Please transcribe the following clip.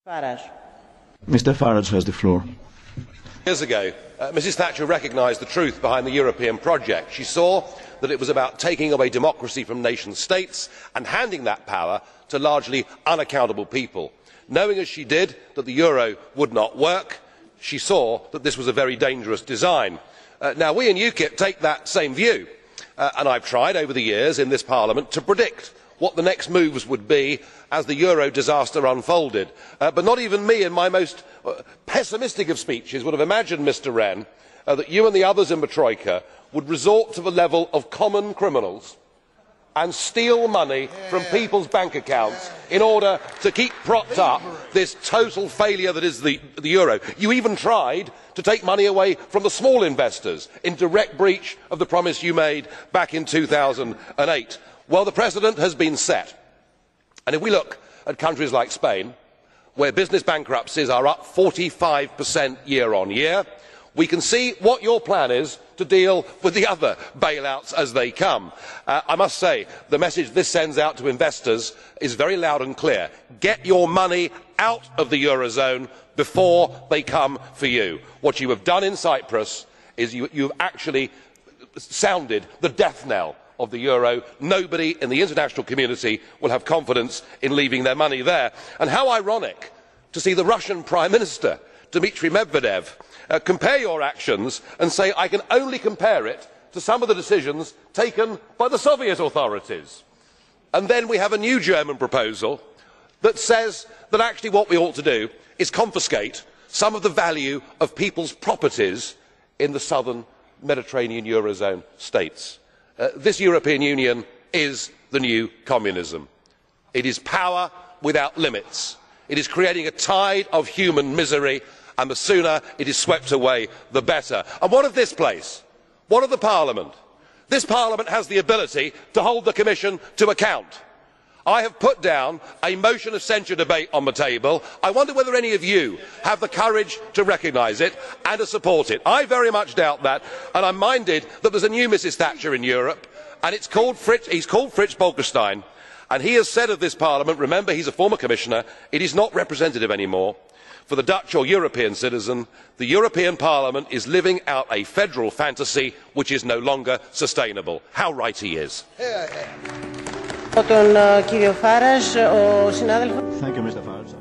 Farage. Mr. Farage has the floor. Years ago, Mrs Thatcher recognised the truth behind the European project. She saw that it was about taking away democracy from nation states and handing that power to largely unaccountable people. Knowing as she did that the euro would not work, she saw that this was a very dangerous design. Now we in UKIP take that same view, and I have tried over the years in this Parliament to predict what the next moves would be as the euro disaster unfolded. But not even me in my most pessimistic of speeches would have imagined, Mr Renne, that you and the others in the Troika would resort to the level of common criminals and steal money from people's bank accounts in order to keep propped up this total failure that is the euro. You even tried to take money away from the small investors in direct breach of the promise you made back in 2008. Well, the precedent has been set, and if we look at countries like Spain, where business bankruptcies are up 45% year on year, we can see what your plan is to deal with the other bailouts as they come. I must say the message this sends out to investors is very loud and clear. Get your money out of the eurozone before they come for you. What you have done in Cyprus is you have actually sounded the death knell of the euro. Nobody in the international community will have confidence in leaving their money there. And how ironic to see the Russian Prime Minister, Dmitry Medvedev, compare your actions and say, I can only compare it to some of the decisions taken by the Soviet authorities. And then we have a new German proposal that says that actually what we ought to do is confiscate some of the value of people's properties in the southern Mediterranean eurozone states. This European Union is the new communism. It is power without limits. It is creating a tide of human misery, and the sooner it is swept away, the better. And what of this place? What of the Parliament? This Parliament has the ability to hold the Commission to account. I have put down a motion of censure debate on the table. I wonder whether any of you have the courage to recognise it and to support it. I very much doubt that, and I am minded that there is a new Mrs Thatcher in Europe, and he is called Fritz Bolkestein, and he has said of this Parliament, remember he is a former Commissioner, it is not representative anymore. For the Dutch or European citizen, the European Parliament is living out a federal fantasy which is no longer sustainable. How right he is. Τον κύριο Farage, ο συνάδελφος. Thank you, Mr. Farage.